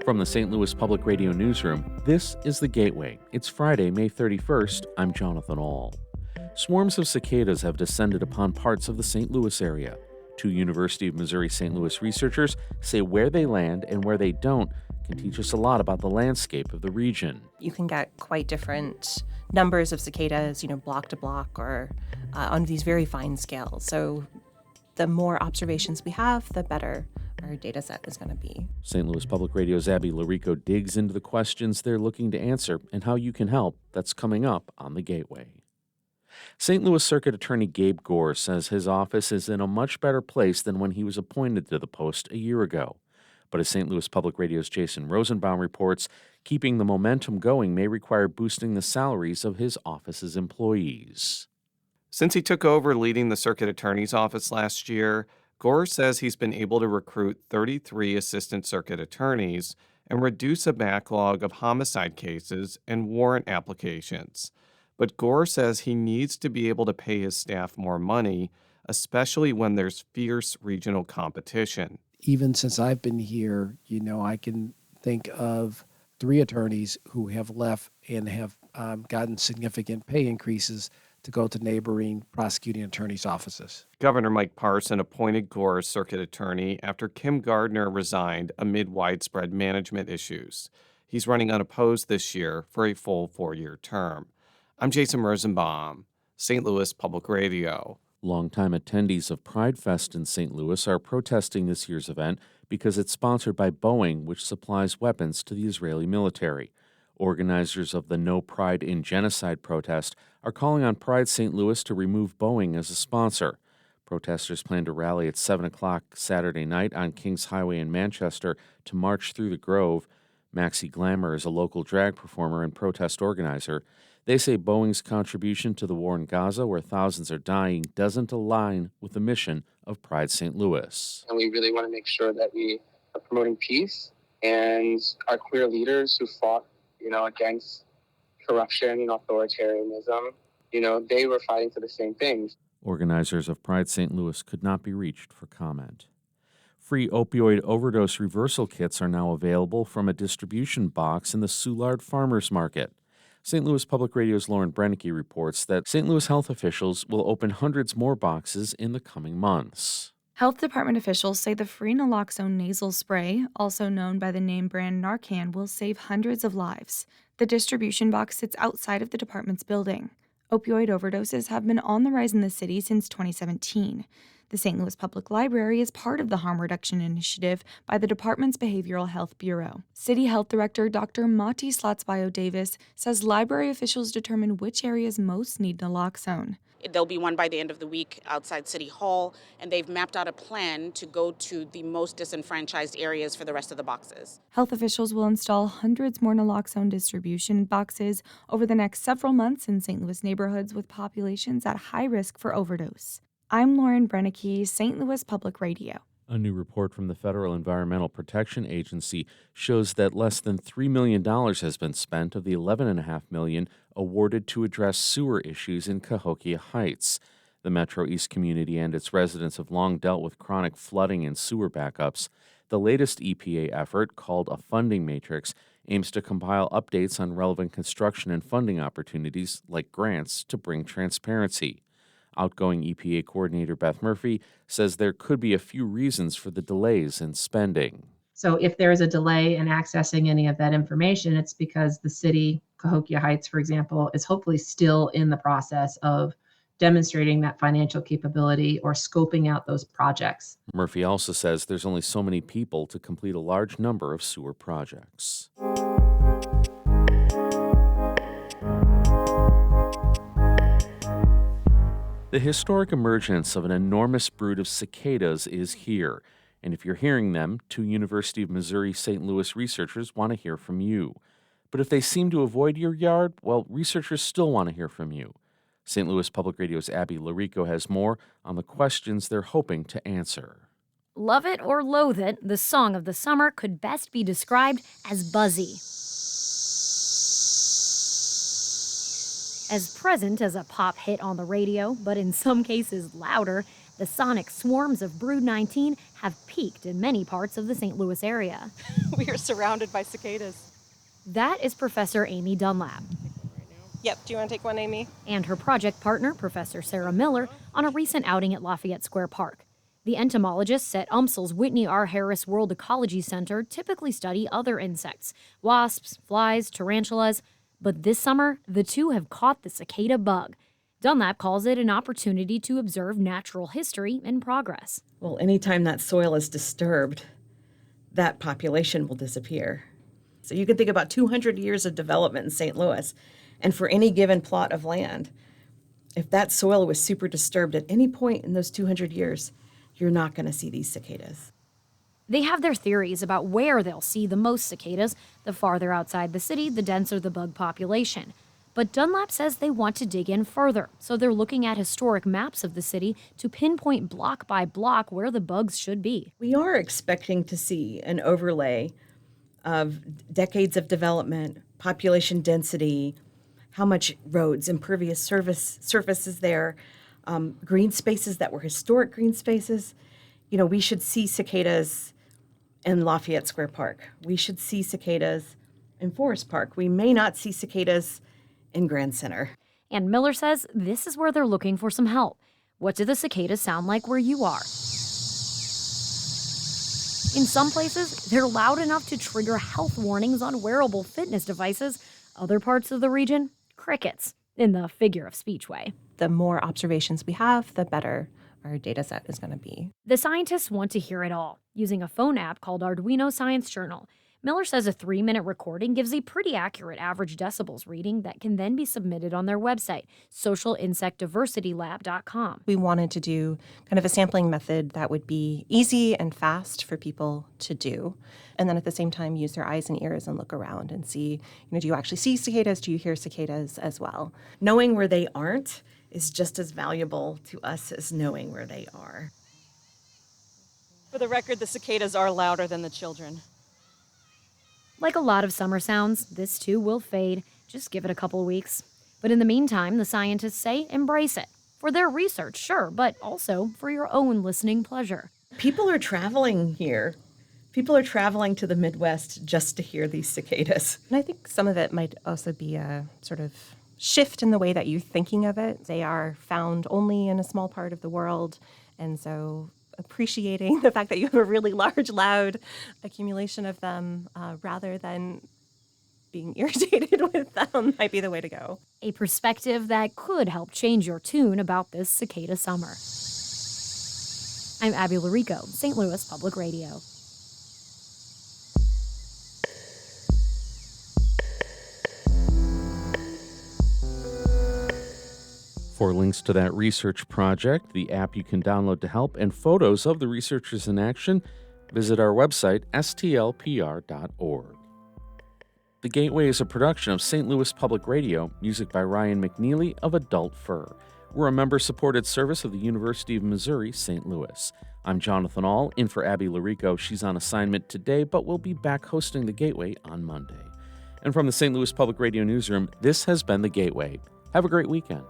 From the St. Louis Public Radio Newsroom, this is The Gateway. It's Friday, May 31st. I'm Jonathan Ahl. Swarms of cicadas have descended upon parts of the St. Louis area. Two University of Missouri St. Louis researchers say where they land and where they don't can teach us a lot about the landscape of the region. You can get quite different numbers of cicadas, block to block or on these very fine scales. So the more observations we have, the better our data set is going to be. St. Louis Public Radio's Abby Larico digs into the questions they're looking to answer and how you can help. That's coming up on The Gateway. St. Louis Circuit Attorney Gabe Gore says his office is in a much better place than when he was appointed to the post a year ago. But as St. Louis Public Radio's Jason Rosenbaum reports, keeping the momentum going may require boosting the salaries of his office's employees. Since he took over leading the circuit attorney's office last year, Gore says he's been able to recruit 33 assistant circuit attorneys and reduce a backlog of homicide cases and warrant applications. But Gore says he needs to be able to pay his staff more money, especially when there's fierce regional competition. Even since I've been here, I can think of 3 attorneys who have left and have gotten significant pay increases to go to neighboring prosecuting attorneys' offices. Governor Mike Parson appointed Gore as circuit attorney after Kim Gardner resigned amid widespread management issues. He's running unopposed this year for a full 4-year term. I'm Jason Rosenbaum, St. Louis Public Radio. Longtime attendees of Pride Fest in St. Louis are protesting this year's event because it's sponsored by Boeing, which supplies weapons to the Israeli military. Organizers of the No Pride in Genocide protest are calling on Pride St. Louis to remove Boeing as a sponsor. Protesters plan to rally at 7 o'clock Saturday night on Kings Highway in Manchester to march through the Grove. Maxi Glamour is a local drag performer and protest organizer. They say Boeing's contribution to the war in Gaza, where thousands are dying, doesn't align with the mission of Pride St. Louis. And we really want to make sure that we are promoting peace, and our queer leaders who fought against corruption and authoritarianism, they were fighting for the same things. Organizers of Pride St. Louis could not be reached for comment. Free opioid overdose reversal kits are now available from a distribution box in the Soulard Farmers Market. St. Louis Public Radio's Lauren Brennicke reports that St. Louis health officials will open hundreds more boxes in the coming months. Health department officials say the free naloxone nasal spray, also known by the name brand Narcan, will save hundreds of lives. The distribution box sits outside of the department's building. Opioid overdoses have been on the rise in the city since 2017. The St. Louis Public Library is part of the harm reduction initiative by the department's Behavioral Health Bureau. City Health Director Dr. Mati Slotsbio-Davis says library officials determine which areas most need naloxone. There'll be one by the end of the week outside City Hall, and they've mapped out a plan to go to the most disenfranchised areas for the rest of the boxes. Health officials will install hundreds more naloxone distribution boxes over the next several months in St. Louis neighborhoods with populations at high risk for overdose. I'm Lauren Brennicke, St. Louis Public Radio. A new report from the Federal Environmental Protection Agency shows that less than $3 million has been spent of the $11.5 million awarded to address sewer issues in Cahokia Heights. The Metro East community and its residents have long dealt with chronic flooding and sewer backups. The latest EPA effort, called a funding matrix, aims to compile updates on relevant construction and funding opportunities, like grants, to bring transparency. Outgoing EPA Coordinator Beth Murphy says there could be a few reasons for the delays in spending. So if there is a delay in accessing any of that information, it's because the city, Cahokia Heights, for example, is hopefully still in the process of demonstrating that financial capability or scoping out those projects. Murphy also says there's only so many people to complete a large number of sewer projects. The historic emergence of an enormous brood of cicadas is here, and if you're hearing them, two University of Missouri St. Louis researchers want to hear from you. But if they seem to avoid your yard, well, researchers still want to hear from you. St. Louis Public Radio's Abby Larico has more on the questions they're hoping to answer. Love it or loathe it, the song of the summer could best be described as buzzy. As present as a pop hit on the radio, but in some cases louder, The sonic swarms of Brood 19 have peaked in many parts of the St. Louis area. We are surrounded by cicadas. That is Professor Amy Dunlap. Yep, do you want to take one, Amy? And her project partner, Professor Sarah Miller, on a recent outing at Lafayette Square Park. The entomologists at UMSL's Whitney R. Harris World Ecology Center typically study other insects, wasps, flies, tarantulas, but this summer, the two have caught the cicada bug. Dunlap calls it an opportunity to observe natural history and progress. Well, anytime that soil is disturbed, that population will disappear. So you can think about 200 years of development in St. Louis, and for any given plot of land, if that soil was super disturbed at any point in those 200 years, you're not going to see these cicadas. They have their theories about where they'll see the most cicadas. The farther outside the city, the denser the bug population. But Dunlap says they want to dig in further, so they're looking at historic maps of the city to pinpoint block by block where the bugs should be. We are expecting to see an overlay of decades of development, population density, how much roads, impervious surfaces there, green spaces that were historic green spaces. You know, we should see cicadas in Lafayette Square Park. We should see cicadas in Forest Park. We may not see cicadas in Grand Center. And Miller says this is where they're looking for some help. What do the cicadas sound like where you are? In some places, they're loud enough to trigger health warnings on wearable fitness devices. Other parts of the region, crickets, in the figure of speech way. The more observations we have, the better our data set is going to be. The scientists want to hear it all, using a phone app called Arduino Science Journal. Miller says a 3-minute recording gives a pretty accurate average decibels reading that can then be submitted on their website, socialinsectdiversitylab.com. We wanted to do kind of a sampling method that would be easy and fast for people to do. And then at the same time, use their eyes and ears and look around and see, do you actually see cicadas? Do you hear cicadas as well? Knowing where they aren't is just as valuable to us as knowing where they are. For the record, the cicadas are louder than the children. Like a lot of summer sounds, this too will fade. Just give it a couple weeks. But in the meantime, the scientists say embrace it. For their research, sure, but also for your own listening pleasure. People are traveling here. People are traveling to the Midwest just to hear these cicadas. And I think some of it might also be a sort of shift in the way that you're thinking of it. They are found only in a small part of the world, and so appreciating the fact that you have a really large, loud accumulation of them rather than being irritated with them might be the way to go. A perspective that could help change your tune about this cicada summer. I'm Abby Larico, St. Louis Public Radio. For links to that research project, the app you can download to help, and photos of the researchers in action, visit our website, stlpr.org. The Gateway is a production of St. Louis Public Radio, music by Ryan McNeely of Adult Fur. We're a member-supported service of the University of Missouri, St. Louis. I'm Jonathan Ahl, in for Abby Larico. She's on assignment today, but will be back hosting The Gateway on Monday. And from the St. Louis Public Radio newsroom, this has been The Gateway. Have a great weekend.